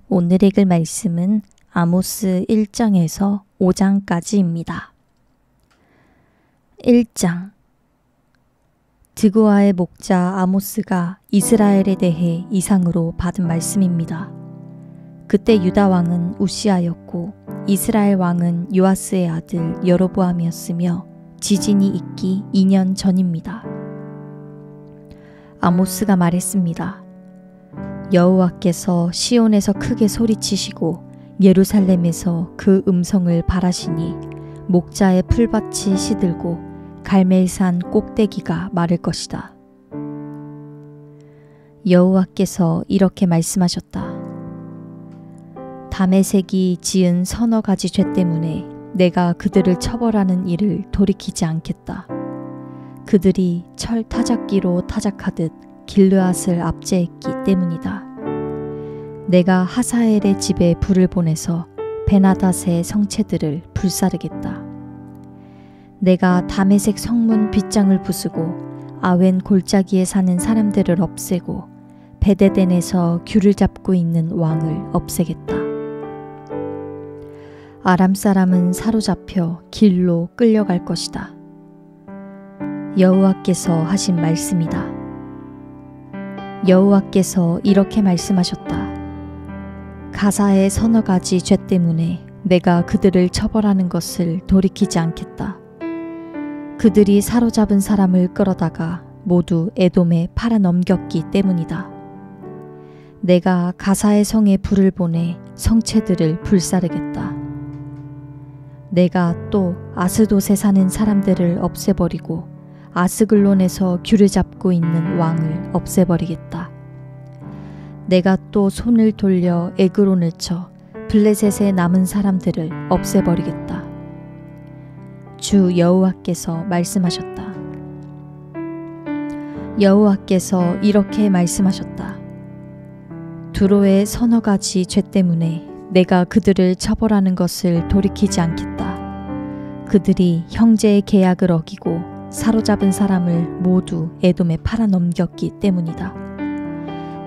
오늘 읽을 말씀은 아모스 1장에서 5장까지입니다. 1장. 드고아의 목자 아모스가 이스라엘에 대해 이상으로 받은 말씀입니다. 그때 유다 왕은 우시아였고 이스라엘 왕은 요아스의 아들 여로보암이었으며 지진이 있기 2년 전입니다. 아모스가 말했습니다. 여호와께서 시온에서 크게 소리치시고 예루살렘에서 그 음성을 바라시니 목자의 풀밭이 시들고 갈멜산 꼭대기가 마를 것이다. 여호와께서 이렇게 말씀하셨다. 다메섹이 지은 서너 가지 죄 때문에 내가 그들을 처벌하는 일을 돌이키지 않겠다. 그들이 철 타작기로 타작하듯 길르앗을 압제했기 때문이다. 내가 하사엘의 집에 불을 보내서 베나닷의 성체들을 불사르겠다. 내가 다메섹 성문 빗장을 부수고 아웬 골짜기에 사는 사람들을 없애고 베데덴에서 귤을 잡고 있는 왕을 없애겠다. 아람 사람은 사로잡혀 길로 끌려갈 것이다. 여호와께서 하신 말씀이다. 여호와께서 이렇게 말씀하셨다. 가사의 서너 가지 죄 때문에 내가 그들을 처벌하는 것을 돌이키지 않겠다. 그들이 사로잡은 사람을 끌어다가 모두 에돔에 팔아넘겼기 때문이다. 내가 가사의 성에 불을 보내 성체들을 불사르겠다. 내가 또 아스돗에 사는 사람들을 없애버리고 아스글론에서 귤을 잡고 있는 왕을 없애버리겠다. 내가 또 손을 돌려 에그론을 쳐 블레셋에 남은 사람들을 없애버리겠다. 주 여호와께서 말씀하셨다. 여호와께서 이렇게 말씀하셨다. 두로의 서너 가지 죄 때문에 내가 그들을 처벌하는 것을 돌이키지 않겠다. 그들이 형제의 계약을 어기고 사로잡은 사람을 모두 에돔에 팔아넘겼기 때문이다.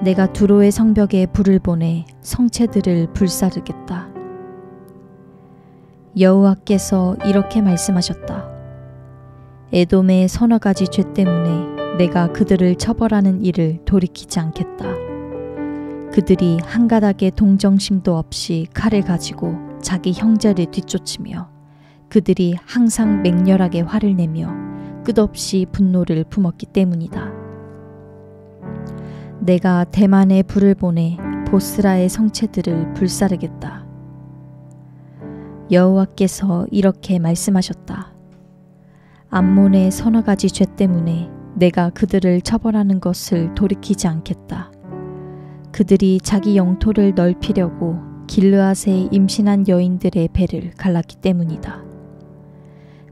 내가 두로의 성벽에 불을 보내 성체들을 불사르겠다. 여호와께서 이렇게 말씀하셨다. 에돔의 서너 가지 죄 때문에 내가 그들을 처벌하는 일을 돌이키지 않겠다. 그들이 한 가닥의 동정심도 없이 칼을 가지고 자기 형제를 뒤쫓으며 그들이 항상 맹렬하게 화를 내며 끝없이 분노를 품었기 때문이다. 내가 대만에 불을 보내 보스라의 성체들을 불사르겠다. 여호와께서 이렇게 말씀하셨다. 암몬의 서너 가지 죄 때문에 내가 그들을 처벌하는 것을 돌이키지 않겠다. 그들이 자기 영토를 넓히려고 길르앗에 임신한 여인들의 배를 갈랐기 때문이다.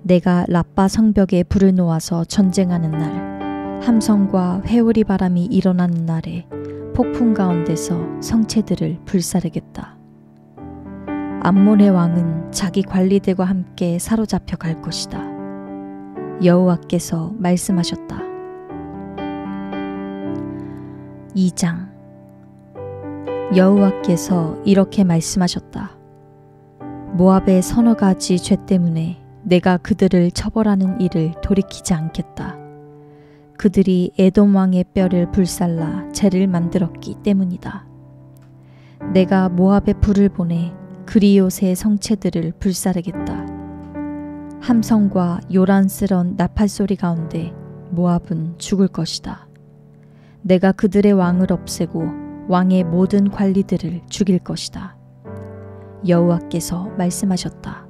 내가 라빠 성벽에 불을 놓아서 전쟁하는 날, 함성과 회오리 바람이 일어나는 날에 폭풍 가운데서 성체들을 불사르겠다. 암몬의 왕은 자기 관리들과 함께 사로잡혀 갈 것이다. 여호와께서 말씀하셨다. 2장. 여호와께서 이렇게 말씀하셨다. 모압의 서너 가지 죄 때문에 내가 그들을 처벌하는 일을 돌이키지 않겠다. 그들이 에돔 왕의 뼈를 불살라 재를 만들었기 때문이다. 내가 모압에 불을 보내 그리옷의 성체들을 불사르겠다. 함성과 요란스런 나팔소리 가운데 모압은 죽을 것이다. 내가 그들의 왕을 없애고 왕의 모든 관리들을 죽일 것이다. 여호와께서 말씀하셨다.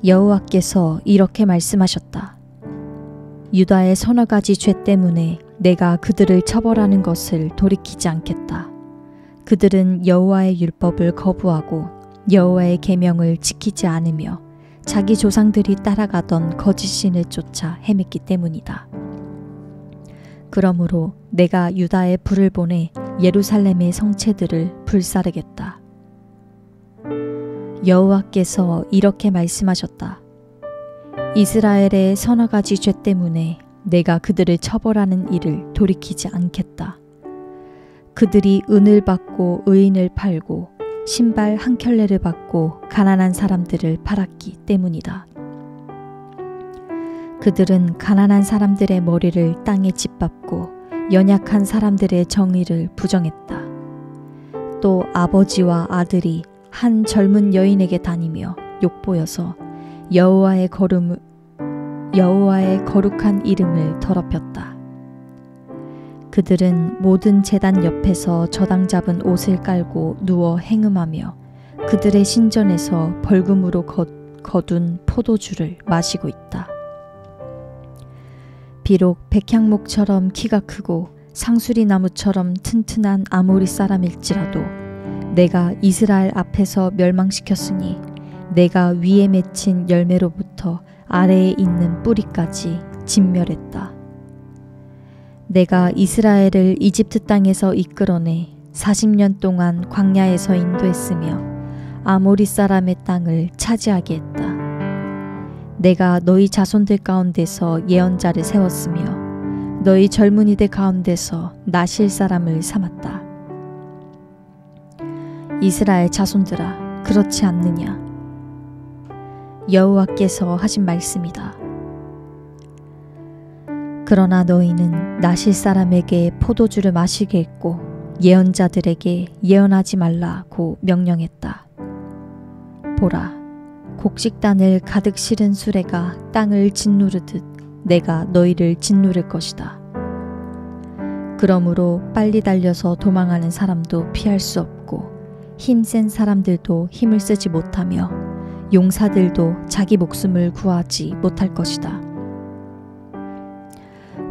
여호와께서 이렇게 말씀하셨다. 유다의 서너 가지 죄 때문에 내가 그들을 처벌하는 것을 돌이키지 않겠다. 그들은 여호와의 율법을 거부하고 여호와의 계명을 지키지 않으며 자기 조상들이 따라가던 거짓 신을 쫓아 헤맸기 때문이다. 그러므로 내가 유다에 불을 보내 예루살렘의 성체들을 불사르겠다. 여호와께서 이렇게 말씀하셨다. 이스라엘의 서너 가지 죄 때문에 내가 그들을 처벌하는 일을 돌이키지 않겠다. 그들이 은을 받고 의인을 팔고 신발 한 켤레를 받고 가난한 사람들을 팔았기 때문이다. 그들은 가난한 사람들의 머리를 땅에 짓밟고 연약한 사람들의 정의를 부정했다. 또 아버지와 아들이 한 젊은 여인에게 다니며 욕보여서 여호와의 거룩한 이름을 더럽혔다. 그들은 모든 제단 옆에서 저당 잡은 옷을 깔고 누워 행음하며 그들의 신전에서 벌금으로 거둔 포도주를 마시고 있다. 비록 백향목처럼 키가 크고 상수리 나무처럼 튼튼한 아모리 사람일지라도 내가 이스라엘 앞에서 멸망시켰으니 내가 위에 맺힌 열매로부터 아래에 있는 뿌리까지 진멸했다. 내가 이스라엘을 이집트 땅에서 이끌어내 40년 동안 광야에서 인도했으며 아모리 사람의 땅을 차지하게 했다. 내가 너희 자손들 가운데서 예언자를 세웠으며 너희 젊은이들 가운데서 나실 사람을 삼았다. 이스라엘 자손들아, 그렇지 않느냐? 여호와께서 하신 말씀이다. 그러나 너희는 나실 사람에게 포도주를 마시게 했고 예언자들에게 예언하지 말라고 명령했다. 보라, 곡식단을 가득 실은 수레가 땅을 짓누르듯 내가 너희를 짓누를 것이다. 그러므로 빨리 달려서 도망하는 사람도 피할 수 없고 힘센 사람들도 힘을 쓰지 못하며 용사들도 자기 목숨을 구하지 못할 것이다.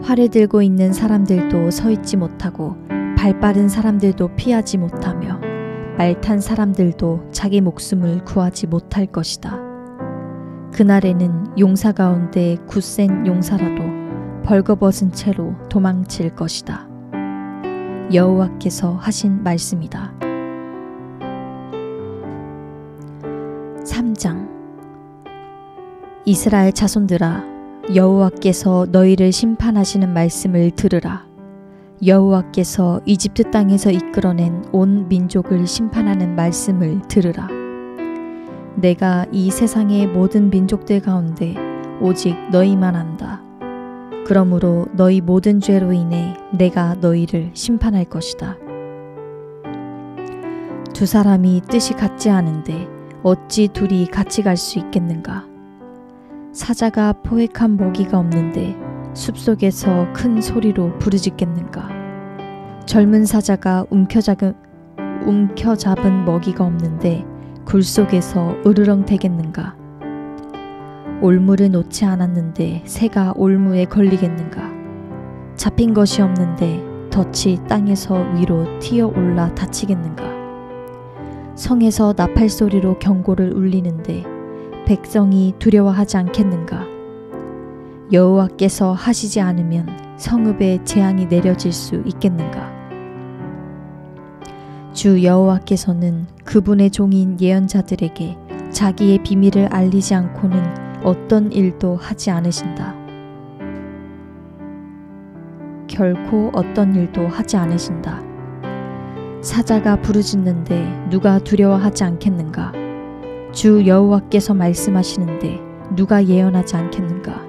활을 들고 있는 사람들도 서 있지 못하고 발 빠른 사람들도 피하지 못하며 말 탄 사람들도 자기 목숨을 구하지 못할 것이다. 그날에는 용사 가운데 굳센 용사라도 벌거벗은 채로 도망칠 것이다. 여호와께서 하신 말씀이다. 3장. 이스라엘 자손들아, 여호와께서 너희를 심판하시는 말씀을 들으라. 여호와께서 이집트 땅에서 이끌어낸 온 민족을 심판하는 말씀을 들으라. 내가 이 세상의 모든 민족들 가운데 오직 너희만 안다. 그러므로 너희 모든 죄로 인해 내가 너희를 심판할 것이다. 두 사람이 뜻이 같지 않은데 어찌 둘이 같이 갈 수 있겠는가? 사자가 포획한 먹이가 없는데 숲속에서 큰 소리로 부르짖겠는가? 젊은 사자가 움켜잡은 먹이가 없는데 굴 속에서 으르렁대겠는가? 올무를 놓지 않았는데 새가 올무에 걸리겠는가? 잡힌 것이 없는데 덫이 땅에서 위로 튀어올라 다치겠는가? 성에서 나팔 소리로 경고를 울리는데 백성이 두려워하지 않겠는가? 여호와께서 하시지 않으면 성읍에 재앙이 내려질 수 있겠는가? 주 여호와께서는 그분의 종인 예언자들에게 자기의 비밀을 알리지 않고는 어떤 일도 하지 않으신다. 결코 어떤 일도 하지 않으신다. 사자가 부르짖는데 누가 두려워하지 않겠는가? 주 여호와께서 말씀하시는데 누가 예언하지 않겠는가?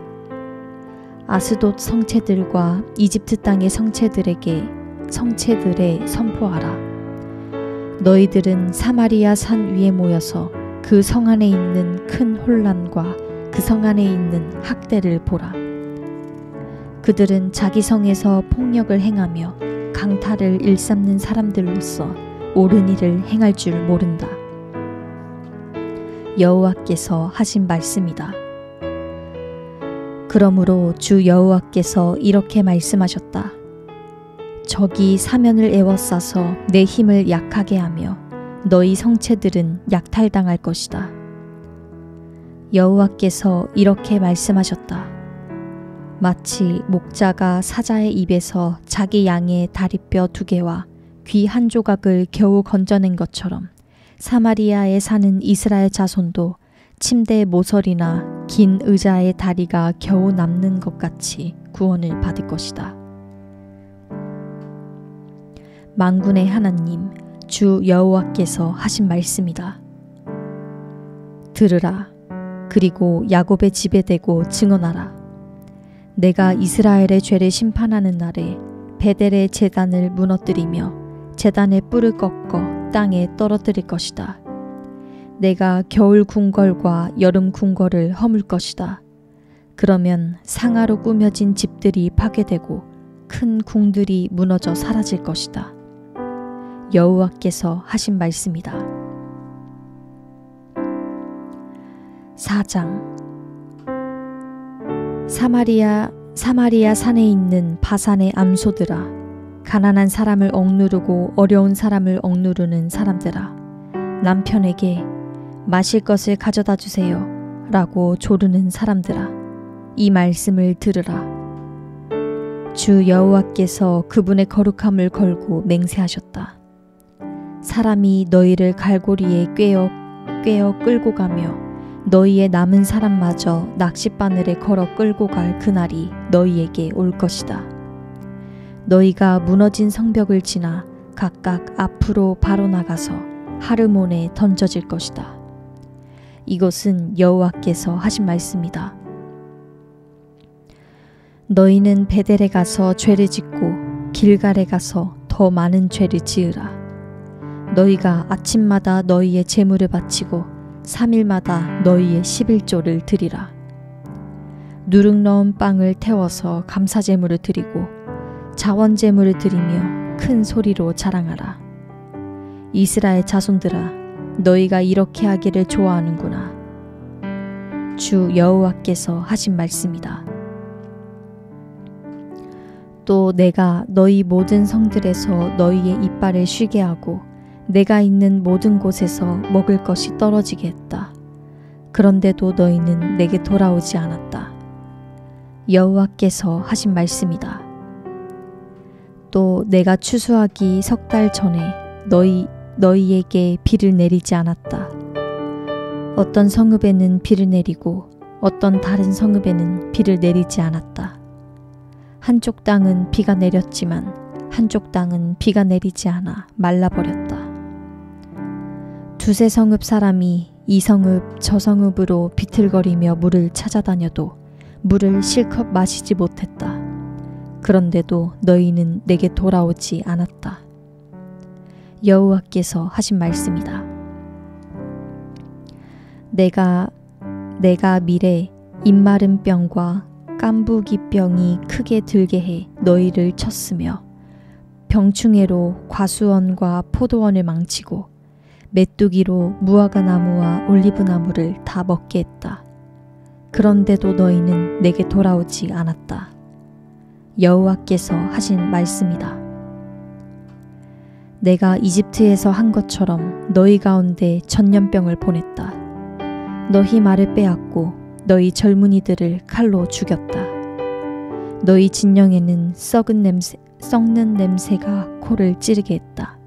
아스돗 성체들과 이집트 땅의 성체들에 선포하라. 너희들은 사마리아 산 위에 모여서 그 성 안에 있는 큰 혼란과 그 성 안에 있는 학대를 보라. 그들은 자기 성에서 폭력을 행하며 강탈을 일삼는 사람들로서 옳은 일을 행할 줄 모른다. 여호와께서 하신 말씀이다. 그러므로 주 여호와께서 이렇게 말씀하셨다. 적이 사면을 에워싸서 내 힘을 약하게 하며 너희 성체들은 약탈당할 것이다. 여호와께서 이렇게 말씀하셨다. 마치 목자가 사자의 입에서 자기 양의 다리뼈 2개와 귀 한 조각을 겨우 건져낸 것처럼 사마리아에 사는 이스라엘 자손도 침대 모서리나 긴 의자의 다리가 겨우 남는 것 같이 구원을 받을 것이다. 만군의 하나님 주 여호와께서 하신 말씀이다. 들으라. 그리고 야곱의 집에 대고 증언하라. 내가 이스라엘의 죄를 심판하는 날에 베델의 제단을 무너뜨리며 제단의 뿔을 꺾어 땅에 떨어뜨릴 것이다. 내가 겨울 궁궐과 여름 궁궐을 허물 것이다. 그러면 상아로 꾸며진 집들이 파괴되고 큰 궁들이 무너져 사라질 것이다. 여호와께서 하신 말씀이다. 4장. 사마리아 산에 있는 바산의 암소들아, 가난한 사람을 억누르고 어려운 사람을 억누르는 사람들아, 남편에게 마실 것을 가져다 주세요 라고 조르는 사람들아, 이 말씀을 들으라. 주 여호와께서 그분의 거룩함을 걸고 맹세하셨다. 사람이 너희를 갈고리에 꿰어 끌고 가며 너희의 남은 사람마저 낚싯바늘에 걸어 끌고 갈 그날이 너희에게 올 것이다. 너희가 무너진 성벽을 지나 각각 앞으로 바로 나가서 하르몬에 던져질 것이다. 이것은 여호와께서 하신 말씀이다. 너희는 베델에 가서 죄를 짓고 길갈에 가서 더 많은 죄를 지으라. 너희가 아침마다 너희의 제물을 바치고 3일마다 너희의 11조를 드리라. 누룩 넣은 빵을 태워서 감사제물을 드리고 자원제물을 드리며 큰 소리로 자랑하라. 이스라엘 자손들아, 너희가 이렇게 하기를 좋아하는구나. 주 여호와께서 하신 말씀이다. 또 내가 너희 모든 성들에서 너희의 이빨을 쉬게 하고 내가 있는 모든 곳에서 먹을 것이 떨어지게 했다. 그런데도 너희는 내게 돌아오지 않았다. 여호와께서 하신 말씀이다. 또 내가 추수하기 3달 전에 너희에게 비를 내리지 않았다. 어떤 성읍에는 비를 내리고 어떤 다른 성읍에는 비를 내리지 않았다. 한쪽 땅은 비가 내렸지만 한쪽 땅은 비가 내리지 않아 말라버렸다. 두세 성읍 사람이 이 성읍 저 성읍으로 비틀거리며 물을 찾아다녀도 물을 실컷 마시지 못했다. 그런데도 너희는 내게 돌아오지 않았다. 여호와께서 하신 말씀이다. 내가 미래 입마른 병과 깐부기병이 크게 들게 해 너희를 쳤으며 병충해로 과수원과 포도원을 망치고 메뚜기로 무화과 나무와 올리브 나무를 다 먹게 했다. 그런데도 너희는 내게 돌아오지 않았다. 여호와께서 하신 말씀이다. 내가 이집트에서 한 것처럼 너희 가운데 전염병을 보냈다. 너희 말을 빼앗고 너희 젊은이들을 칼로 죽였다. 너희 진영에는 썩는 냄새가 코를 찌르게 했다.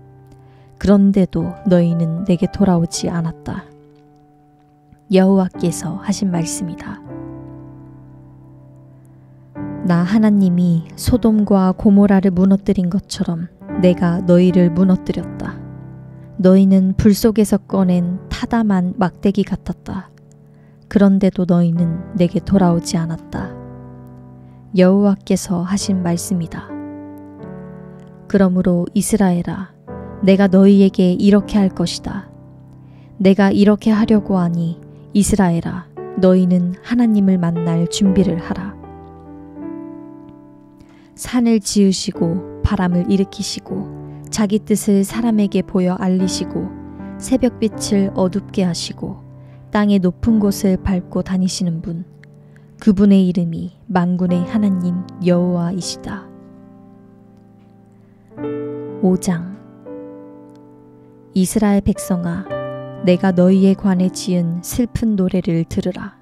그런데도 너희는 내게 돌아오지 않았다. 여호와께서 하신 말씀이다. 나 하나님이 소돔과 고모라를 무너뜨린 것처럼 내가 너희를 무너뜨렸다. 너희는 불 속에서 꺼낸 타담한 막대기 같았다. 그런데도 너희는 내게 돌아오지 않았다. 여호와께서 하신 말씀이다. 그러므로 이스라엘아, 내가 너희에게 이렇게 할 것이다. 내가 이렇게 하려고 하니 이스라엘아, 너희는 하나님을 만날 준비를 하라. 산을 지으시고 바람을 일으키시고 자기 뜻을 사람에게 보여 알리시고 새벽빛을 어둡게 하시고 땅의 높은 곳을 밟고 다니시는 분, 그분의 이름이 만군의 하나님 여호와이시다. 5장. 이스라엘 백성아, 내가 너희에 관해 지은 슬픈 노래를 들으라.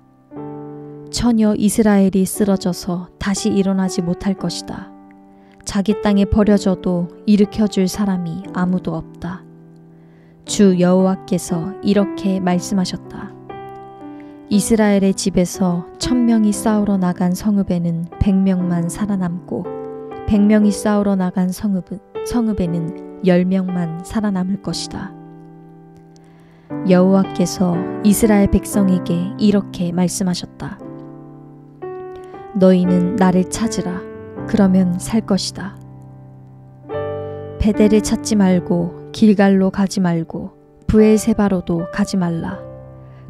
처녀 이스라엘이 쓰러져서 다시 일어나지 못할 것이다. 자기 땅에 버려져도 일으켜줄 사람이 아무도 없다. 주 여호와께서 이렇게 말씀하셨다. 이스라엘의 집에서 1000명이 싸우러 나간 성읍에는 100명만 살아남고 100명이 싸우러 나간 성읍은 성읍에는 10명만 살아남을 것이다. 여호와께서 이스라엘 백성에게 이렇게 말씀하셨다. 너희는 나를 찾으라. 그러면 살 것이다. 베델을 찾지 말고 길갈로 가지 말고 브엘세바로도 가지 말라.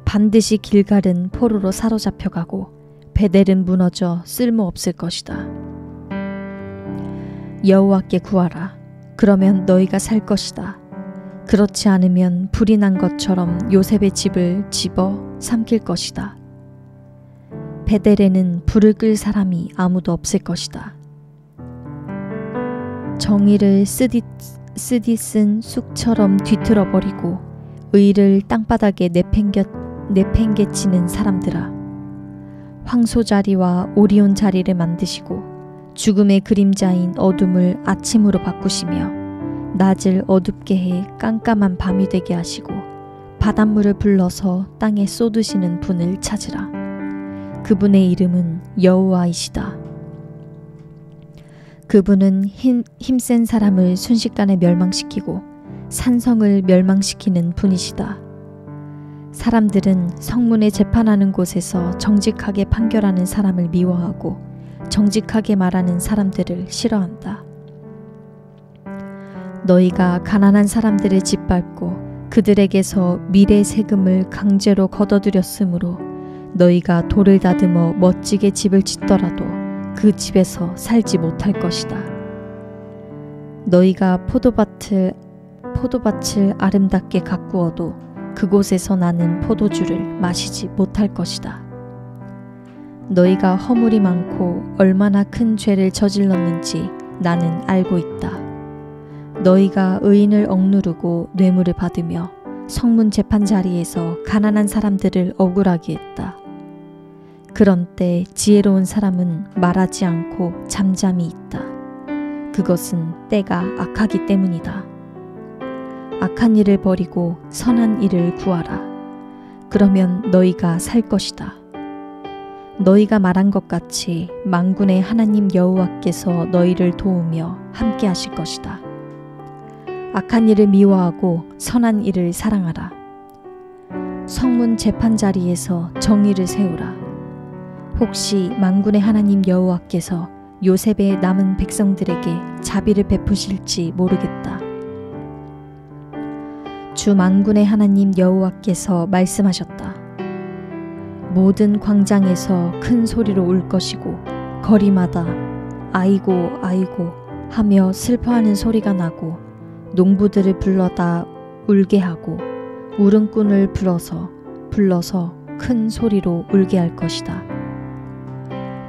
반드시 길갈은 포로로 사로잡혀가고 베델은 무너져 쓸모없을 것이다. 여호와께 구하라. 그러면 너희가 살 것이다. 그렇지 않으면 불이 난 것처럼 요셉의 집을 집어 삼킬 것이다. 베델에는 불을 끌 사람이 아무도 없을 것이다. 정의를 쓰디쓴 쑥처럼 뒤틀어버리고 의를 땅바닥에 내팽개치는 사람들아, 황소자리와 오리온 자리를 만드시고 죽음의 그림자인 어둠을 아침으로 바꾸시며 낮을 어둡게 해 깜깜한 밤이 되게 하시고 바닷물을 불러서 땅에 쏟으시는 분을 찾으라. 그분의 이름은 여호와이시다. 그분은 힘센 사람을 순식간에 멸망시키고 산성을 멸망시키는 분이시다. 사람들은 성문에 재판하는 곳에서 정직하게 판결하는 사람을 미워하고 정직하게 말하는 사람들을 싫어한다. 너희가 가난한 사람들을 짓밟고 그들에게서 미래 세금을 강제로 걷어들였으므로 너희가 돌을 다듬어 멋지게 집을 짓더라도 그 집에서 살지 못할 것이다. 너희가 포도밭을 아름답게 가꾸어도 그곳에서 나는 포도주를 마시지 못할 것이다. 너희가 허물이 많고 얼마나 큰 죄를 저질렀는지 나는 알고 있다. 너희가 의인을 억누르고 뇌물을 받으며 성문 재판 자리에서 가난한 사람들을 억울하게 했다. 그런 때 지혜로운 사람은 말하지 않고 잠잠히 있다. 그것은 때가 악하기 때문이다. 악한 일을 버리고 선한 일을 구하라. 그러면 너희가 살 것이다. 너희가 말한 것 같이 만군의 하나님 여호와께서 너희를 도우며 함께 하실 것이다. 악한 일을 미워하고 선한 일을 사랑하라. 성문 재판 자리에서 정의를 세우라. 혹시 만군의 하나님 여호와께서 요셉의 남은 백성들에게 자비를 베푸실지 모르겠다. 주 만군의 하나님 여호와께서 말씀하셨다. 모든 광장에서 큰 소리로 울 것이고 거리마다 아이고 아이고 하며 슬퍼하는 소리가 나고 농부들을 불러다 울게 하고 울음꾼을 불러서 큰 소리로 울게 할 것이다.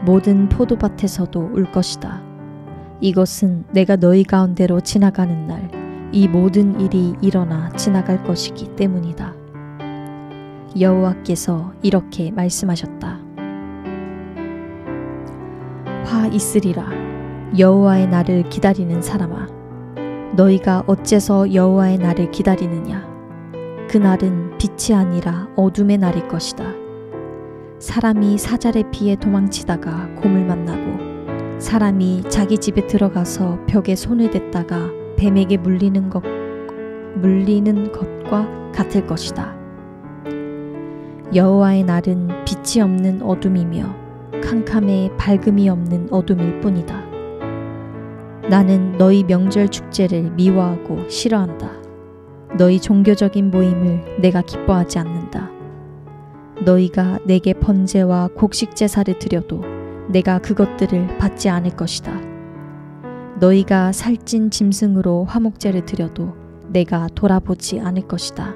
모든 포도밭에서도 울 것이다. 이것은 내가 너희 가운데로 지나가는 날 이 모든 일이 일어나 지나갈 것이기 때문이다. 여호와께서 이렇게 말씀하셨다. 화 있으리라. 여호와의 날을 기다리는 사람아, 너희가 어째서 여호와의 날을 기다리느냐? 그 날은 빛이 아니라 어둠의 날일 것이다. 사람이 사자의 피해 도망치다가 곰을 만나고 사람이 자기 집에 들어가서 벽에 손을 댔다가 뱀에게 물리는 것과 같을 것이다. 여호와의 날은 빛이 없는 어둠이며 캄캄해 밝음이 없는 어둠일 뿐이다. 나는 너희 명절 축제를 미워하고 싫어한다. 너희 종교적인 모임을 내가 기뻐하지 않는다. 너희가 내게 번제와 곡식 제사를 드려도 내가 그것들을 받지 않을 것이다. 너희가 살찐 짐승으로 화목제를 드려도 내가 돌아보지 않을 것이다.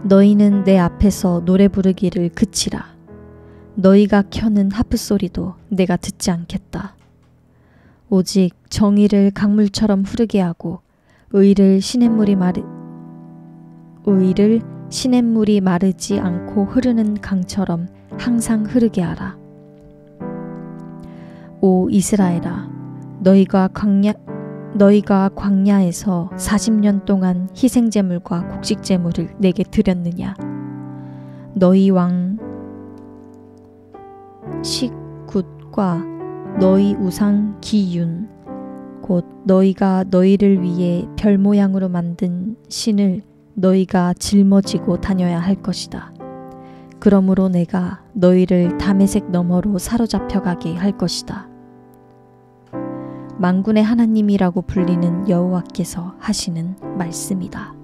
너희는 내 앞에서 노래 부르기를 그치라. 너희가 켜는 하프 소리도 내가 듣지 않겠다. 오직 정의를 강물처럼 흐르게 하고 의를 시냇물이 마르지 않고 흐르는 강처럼 항상 흐르게 하라. 오 이스라엘아, 너희가 광야에서 40년 동안 희생제물과 곡식제물을 내게 드렸느냐? 너희 왕 식굿과 너희 우상 기윤 곧 너희가 너희를 위해 별 모양으로 만든 신을 너희가 짊어지고 다녀야 할 것이다. 그러므로 내가 너희를 다메섹 너머로 사로잡혀 가게 할 것이다. 만군의 하나님이라고 불리는 여호와께서 하시는 말씀이다.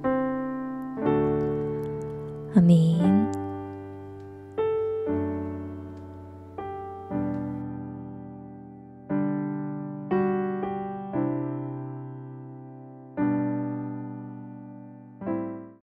아멘.